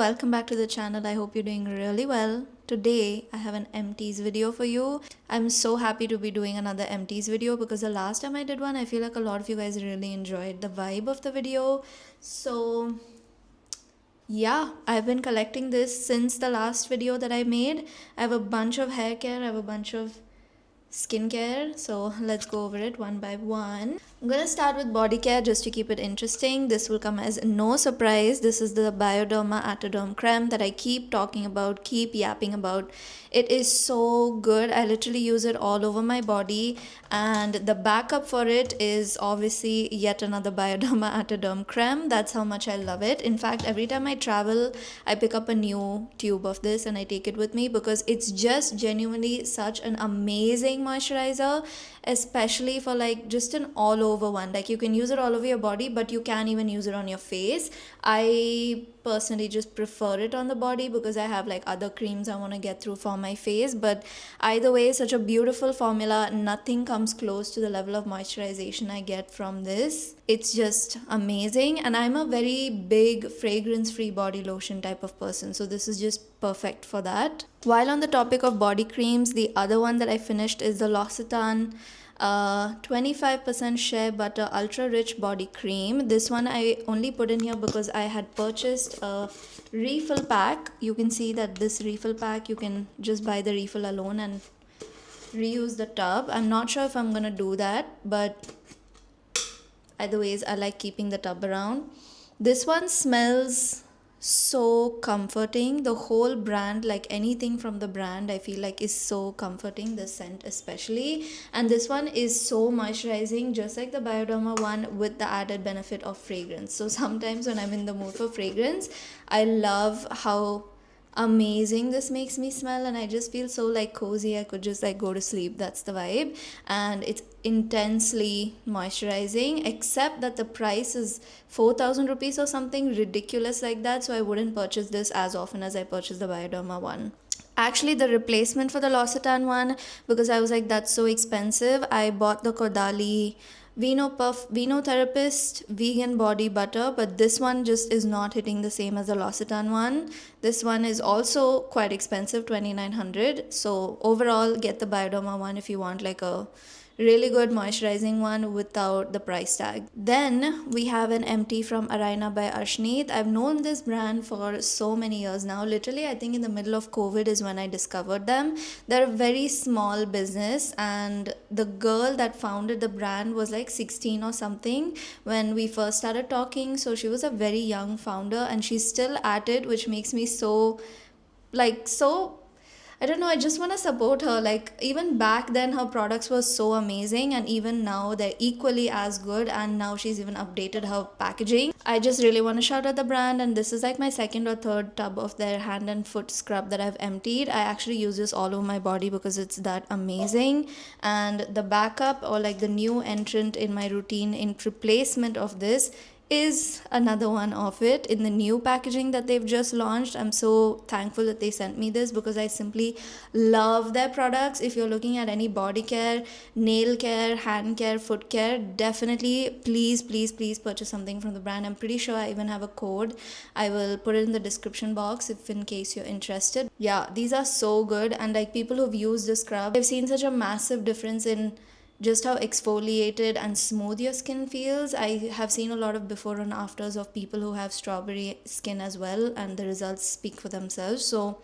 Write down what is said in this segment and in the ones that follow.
welcome back to the channel. I hope you're doing really well. Today I have an empties video for you. I'm so happy to be doing another empties video because the last time I did one, I feel like a lot of you guys really enjoyed the vibe of the video. So yeah, I've been collecting this since the last video that I made. I have a bunch of hair care, I have a bunch of skincare, so let's go over it one by one. I'm gonna start with body care just to keep it interesting. This will come as no surprise. This is the Bioderma atoderm creme that I keep talking about, keep yapping about. It is so good. I literally use it all over my body, and the backup for it is obviously yet another Bioderma atoderm creme. That's how much I love it. In fact, every time I travel, I pick up a new tube of this and I take it with me because it's just genuinely such an amazing moisturizer, especially for like just an all over one. Like you can use it all over your body, but you can even use it on your face. I personally just prefer it on the body because I have like other creams I want to get through for my face, but either way, such a beautiful formula. Nothing comes close to the level of moisturization I get from this. It's just amazing, and I'm a very big fragrance free body lotion type of person, so this is just perfect for that. While on the topic of body creams, the other one that I finished is the Loccitane 25% shea butter ultra rich body cream. This one I only put in here because I had purchased a refill pack. You can see that this refill pack, you can just buy the refill alone and reuse the tub. I'm not sure if I'm gonna do that, but either ways I like keeping the tub around. This one smells so comforting. The whole brand, like anything from the brand, I feel like is so comforting, the scent especially. And this one is so moisturizing, just like the Bioderma one, with the added benefit of fragrance. So sometimes when I'm in the mood for fragrance, I love how amazing this makes me smell, and I just feel so like cozy. I could just like go to sleep. That's the vibe. And it's intensely moisturizing, except that the price is 4,000 rupees or something ridiculous like that, so I wouldn't purchase this as often as I purchase the Bioderma one. Actually, the replacement for the Loccitane one, because I was like, that's so expensive, I bought the Caudalie Vino Therapist vegan body butter, but this one just is not hitting the same as the Loccitane one. This one is also quite expensive, 2,900. So overall, get the Bioderma one if you want like a really good moisturizing one without the price tag. Then we have an empty from Araina by Arshneet. I've known this brand for so many years now. Literally, I think in the middle of COVID is when I discovered them. They're a very small business, and the girl that founded the brand was like 16 or something when we first started talking. So she was a very young founder and she's still at it, which makes me so I don't know, I just want to support her. Like, even back then, her products were so amazing, and even now, they're equally as good. And now she's even updated her packaging. I just really want to shout out the brand, and this is like my second or third tub of their hand and foot scrub that I've emptied. I actually use this all over my body because it's that amazing. And the backup, or like the new entrant in my routine in replacement of this, is another one of it in the new packaging that they've just launched. I'm so thankful that they sent me this because I simply love their products. If you're looking at any body care, nail care, hand care, foot care, definitely please purchase something from the brand. I'm pretty sure I even have a code. I will put it in the description box if in case you're interested. Yeah, these are so good, and like people who've used the scrub, I've seen such a massive difference in just how exfoliated and smooth your skin feels. I have seen a lot of before and afters of people who have strawberry skin as well, and the results speak for themselves. So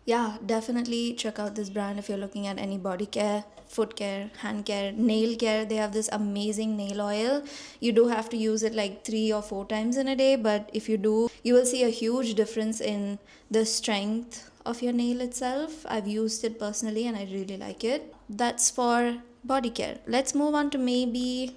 yeah, definitely check out this brand if you're looking at any body care, foot care, hand care, nail care. They have this amazing nail oil. You do have to use it like 3 or 4 times in a day, but if you do, you will see a huge difference in the strength of your nail itself. I've used it personally and I really like it. That's for body care. Let's move on to maybe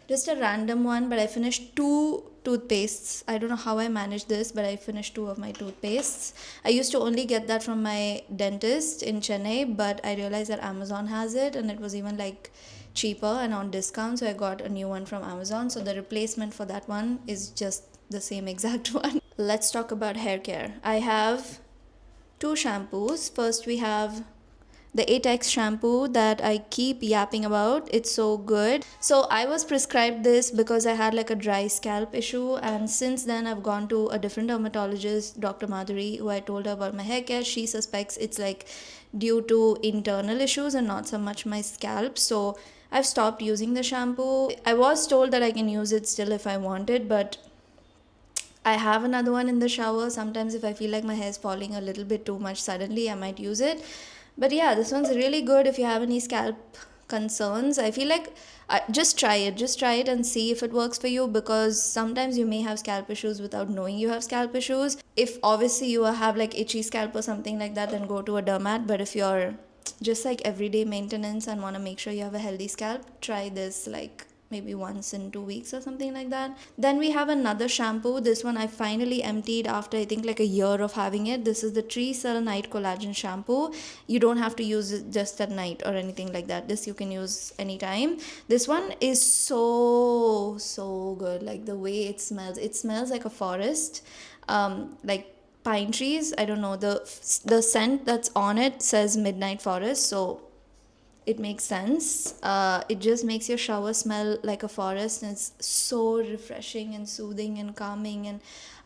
just a random one, but I finished 2 toothpastes. I don't know how I managed this, but I finished 2 of my toothpastes. I used to only get that from my dentist in Chennai, but I realized that Amazon has it, and it was even like cheaper and on discount, so I got a new one from Amazon. So the replacement for that one is just the same exact one. Let's talk about hair care. I have 2 shampoos. First we have the 8X shampoo that I keep yapping about. It's so good. So I was prescribed this because I had like a dry scalp issue, and since then I've gone to a different dermatologist, Dr. Madhuri, who I told her about my hair care. She suspects it's like due to internal issues and not so much my scalp. So I've stopped using the shampoo. I was told that I can use it still if I wanted, but I have another one in the shower. Sometimes if I feel like my hair is falling a little bit too much suddenly, I might use it. But yeah, this one's really good if you have any scalp concerns. I feel like just try it. Just try it and see if it works for you, because sometimes you may have scalp issues without knowing you have scalp issues. If obviously you have like itchy scalp or something like that, then go to a dermat. But if you're just like everyday maintenance and want to make sure you have a healthy scalp, try this like maybe once in 2 weeks or something like that. Then we have another shampoo. This one I finally emptied after I think like a year of having it. This is the Treecell Night Collagen Shampoo. You don't have to use it just at night or anything like that. This you can use anytime. This one is so good. Like the way it smells like a forest. Like pine trees. I don't know, the scent that's on it says midnight forest, so it makes sense. It just makes your shower smell like a forest, and it's so refreshing and soothing and calming. And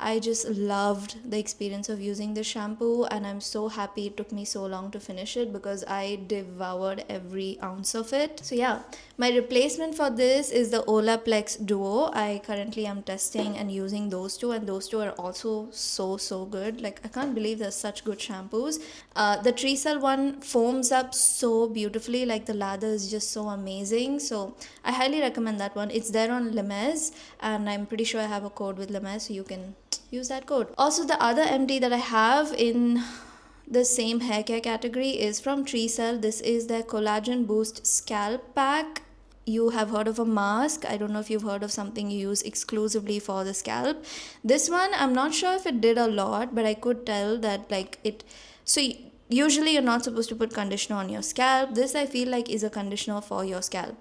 I just loved the experience of using this shampoo, and I'm so happy it took me so long to finish it because I devoured every ounce of it. So yeah, my replacement for this is the Olaplex Duo. I currently am testing and using those two, and those two are also so good. Like I can't believe there's such good shampoos. The Treecell one foams up so beautifully, like the lather is just so amazing. So I highly recommend that one. It's there on Limese, and I'm pretty sure I have a code with Limese, so you can use that code. Also, the other empty that I have in the same hair care category is from Treecell. This is their Collagen Boost Scalp Pack. You have heard of a mask. I don't know if you've heard of something you use exclusively for the scalp. This one, I'm not sure if it did a lot, but I could tell that like it. So usually you're not supposed to put conditioner on your scalp. This I feel like is a conditioner for your scalp.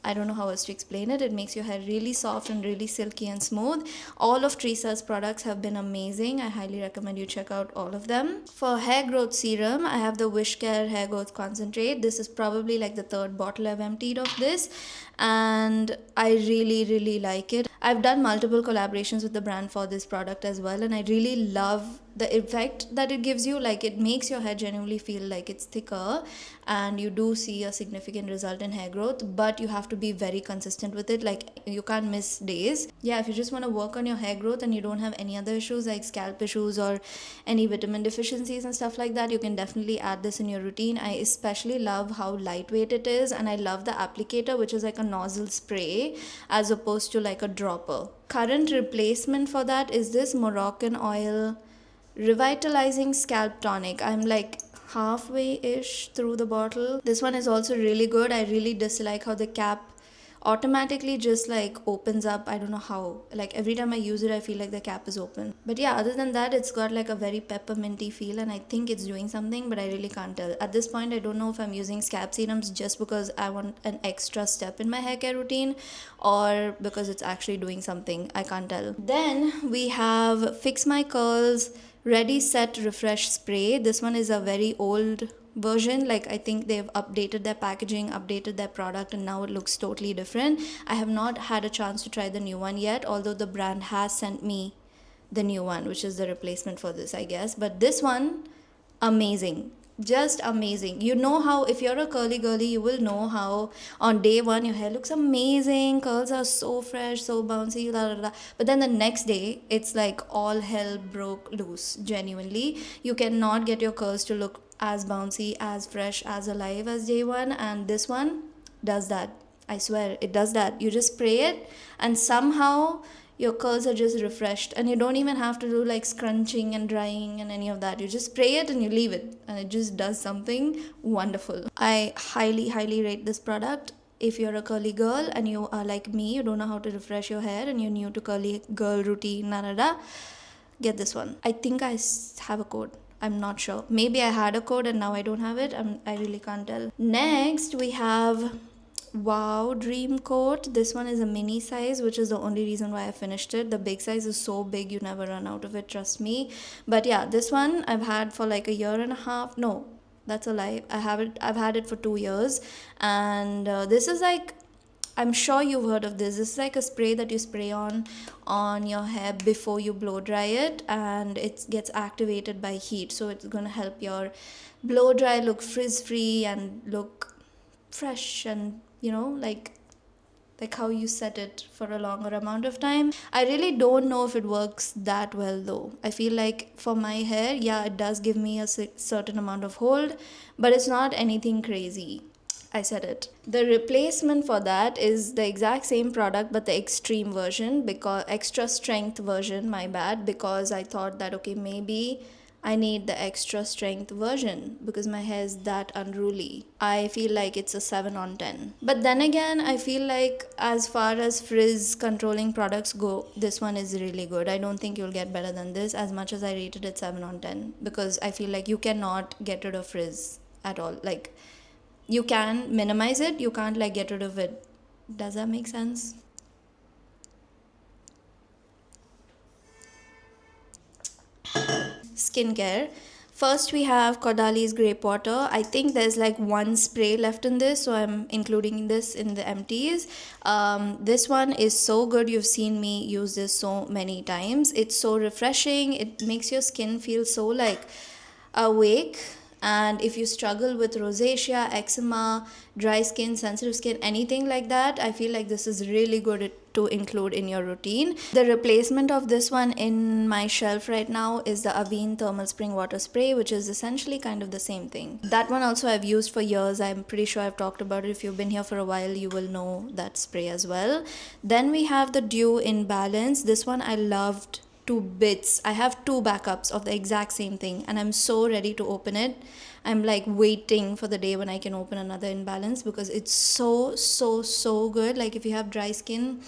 I don't know how else to explain it. It makes your hair really soft and really silky and smooth. All of Treecell's products have been amazing. I highly recommend you check out all of them. For hair growth serum, I have the Wishcare Hair Growth Concentrate. This is probably like the third bottle I've emptied of this, and I really like it. I've done multiple collaborations with the brand for this product as well, and I really love the effect that it gives you. Like it makes your hair genuinely feel like it's thicker, and you do see a significant result in hair growth, but you have to be very consistent with it. Like you can't miss days. Yeah, if you just want to work on your hair growth and you don't have any other issues like scalp issues or any vitamin deficiencies and stuff like that, you can definitely add this in your routine. I especially love how lightweight it is, and I love the applicator, which is like a nozzle spray as opposed to like a dropper. Current replacement for that is this Moroccan oil revitalizing scalp tonic. I'm like halfway-ish through the bottle. This one is also really good. I really dislike how the cap automatically just like opens up. I don't know how. Like every time I use it, I feel like the cap is open. But yeah, other than that, it's got like a very pepperminty feel, and I think it's doing something, but I really can't tell. At this point, I don't know if I'm using scalp serums just because I want an extra step in my hair care routine, or because it's actually doing something. I can't tell. Then we have Fix My Curls Ready Set Refresh Spray. This one is a very old version. Like I think they've updated their packaging, updated their product, and now it looks totally different. I have not had a chance to try the new one yet, although the brand has sent me the new one, which is the replacement for this, I guess. But this one, amazing. Just amazing. You know how if you're a curly girly, you will know how on day one your hair looks amazing, curls are so fresh, so bouncy, but then the next day it's like all hell broke loose. Genuinely, you cannot get your curls to look as bouncy, as fresh, as alive as day one, and this one does that. I swear it does that. You just spray it, and somehow your curls are just refreshed, and you don't even have to do like scrunching and drying and any of that. You just spray it and you leave it, and it just does something wonderful. I highly rate this product. If you're a curly girl and you are like me, you don't know how to refresh your hair and you're new to curly girl routine, get this one. I think I have a code. I'm not sure. Maybe I had a code and now I don't have it. I really can't tell. Next, we have Wow Dream Coat. This one is a mini size, which is the only reason why I finished it. The big size is so big, you never run out of it, trust me. But yeah, this one I've had for like a year and a half. No, That's a lie. I've had it for 2 years, and this is like, I'm sure you've heard of this. This is like a spray that you spray on your hair before you blow dry it, and it gets activated by heat. So it's gonna help your blow dry look frizz free and look fresh, and like how you set it for a longer amount of time. I really don't know if it works that well though. I feel like for my hair, yeah, it does give me a certain amount of hold, but it's not anything crazy. I said it. The replacement for that is the exact same product but the extreme version, because extra strength version, my bad, because I thought that okay, maybe I need the extra strength version because my hair is that unruly. I feel like it's a 7 on 10. But then again, I feel like as far as frizz controlling products go, this one is really good. I don't think you'll get better than this, as much as I rated it 7 on 10, because I feel like you cannot get rid of frizz at all. Like, you can minimize it, you can't like get rid of it. Does that make sense? Skincare. First we have Caudalie's grape water. I think there's like one spray left in this, so I'm including this in the empties. This one is so good. You've seen me use this so many times. It's so refreshing. It makes your skin feel so like awake. And if you struggle with rosacea, eczema, dry skin, sensitive skin, anything like that, I feel like this is really good to include in your routine. The replacement of this one in my shelf right now is the Avene Thermal Spring Water Spray, which is essentially kind of the same thing. That one also I've used for years. I'm pretty sure I've talked about it. If you've been here for a while, you will know that spray as well. Then we have the Dyou Inbalance. This one I loved to bits. I have 2 backups of the exact same thing, and I'm so ready to open it. I'm like waiting for the day when I can open another Inbalance, because it's so good. Like, if you have dry skin,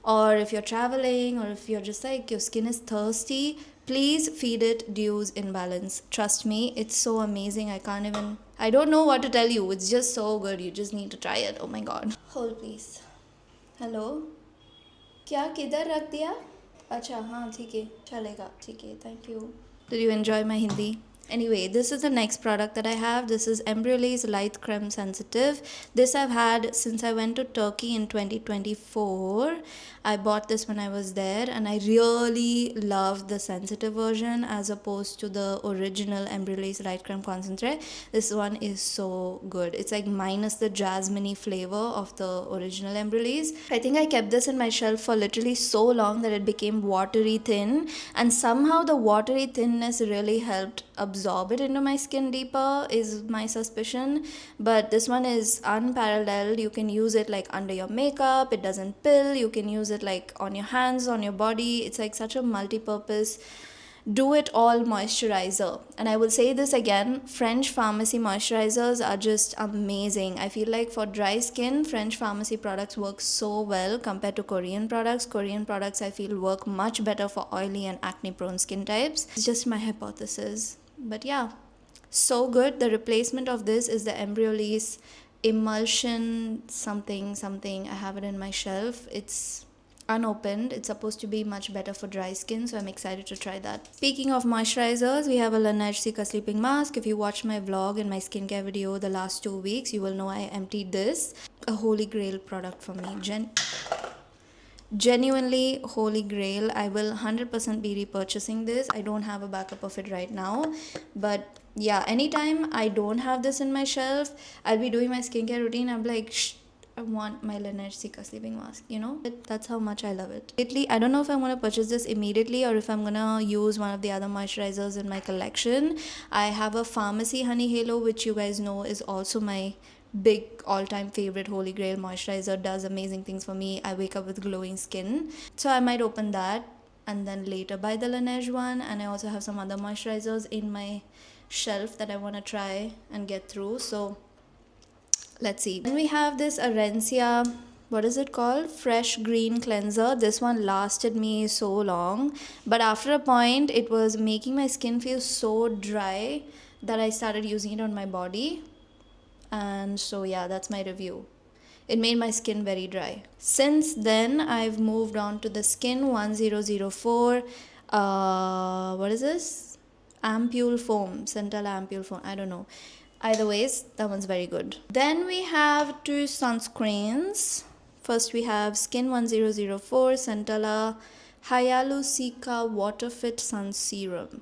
or if you're traveling, or if you're just like your skin is thirsty, please feed it Dyou's Inbalance. Trust me, it's so amazing. I don't know what to tell you. It's just so good. You just need to try it. Oh my god. Hold please. Hello? क्या किधर रख दिया? अच्छा हाँ ठीक है चलेगा ठीक है thank you. Did you enjoy my Hindi? Anyway, this is the next product that I have. This is Embryollise Light Creme Sensitive. This I've had since I went to Turkey in 2024. I bought this when I was there, and I really loved the sensitive version as opposed to the original Embryollise Light Creme Concentrate. This one is so good. It's like minus the jasmine flavor of the original Embryollise. I think I kept this in my shelf for literally so long that it became watery thin, and somehow the watery thinness really helped absorb it into my skin deeper, is my suspicion. But this one is unparalleled. You can use it like under your makeup, it doesn't pill. You can use it like on your hands, on your body. It's like such a multi-purpose do it all moisturizer. And I will say this again, French pharmacy moisturizers are just amazing. I feel like for dry skin, French pharmacy products work so well compared to Korean products. Korean products I feel work much better for oily and acne prone skin types. It's just my hypothesis. But yeah, so good. The replacement of this is the Embryollise emulsion something. I have it in my shelf. It's unopened. It's supposed to be much better for dry skin, so I'm excited to try that. Speaking of moisturizers, we have a Laneige Cica sleeping mask. If you watched my vlog and my skincare video the last 2 weeks, you will know I emptied this. A holy grail product for me. Genuinely holy grail. I will 100% be repurchasing this. I don't have a backup of it right now, but yeah, anytime I don't have this in my shelf, I'll be doing my skincare routine, I'm like, I want my Laneige Cica sleeping mask, you know? That's how much I love it. Lately, I don't know if I'm going to purchase this immediately or if I'm going to use one of the other moisturizers in my collection. I have a Pharmacy Honey Halo, which you guys know is also my big all-time favorite holy grail moisturizer. Does amazing things for me. I wake up with glowing skin. So I might open that and then later buy the Laneige one. And I also have some other moisturizers in my shelf that I want to try and get through. So let's see. Then we have this Arenica, what is it called? Fresh Green Cleanser. This one lasted me so long, but after a point it was making my skin feel so dry that I started using it on my body. And so yeah, that's my review. It made my skin very dry. Since then, I've moved on to the Skin 1004. What is this? Ampule foam, Central ampule foam. I don't know. Either ways, that one's very good. Then we have two sunscreens. First we have Skin 1004 Centella Hyalu Cica Water Fit Sun Serum.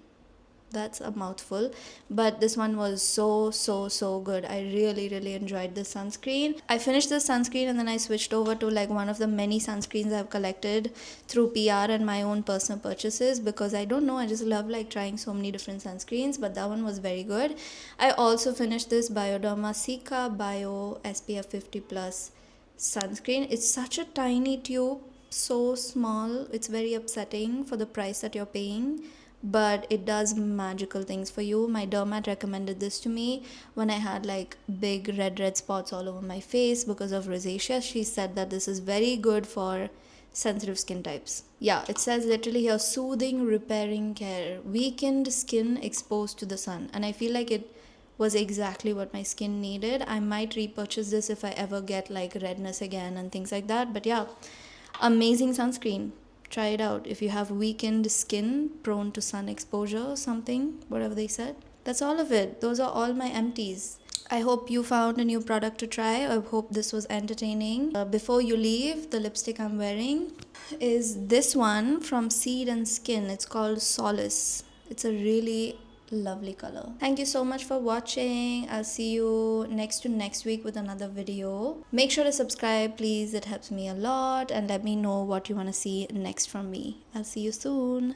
That's a mouthful, but this one was so good. I really enjoyed this sunscreen. I finished this sunscreen and then I switched over to like one of the many sunscreens I've collected through PR and my own personal purchases, because I don't know, I just love like trying so many different sunscreens, but that one was very good. I also finished this Bioderma Cicabio SPF 50 plus sunscreen. It's such a tiny tube, so small. It's very upsetting for the price that you're paying, but it does magical things for you. My dermat recommended this to me when I had like big red spots all over my face because of rosacea. She said that this is very good for sensitive skin types. Yeah, it says literally here, soothing repairing care, weakened skin exposed to the sun, and I feel like it was exactly what my skin needed. I might repurchase this if I ever get like redness again and things like that. But yeah, amazing sunscreen. Try it out if you have weakened skin, prone to sun exposure or something, whatever they said. That's all of it. Those are all my empties. I hope you found a new product to try. I hope this was entertaining. Before you leave, the lipstick I'm wearing is this one from Seed and Skin. It's called Solace. It's a really lovely color. Thank you so much for watching. I'll see you next week with another video. Make sure to subscribe, please. It helps me a lot, and let me know what you want to see next from me. I'll see you soon.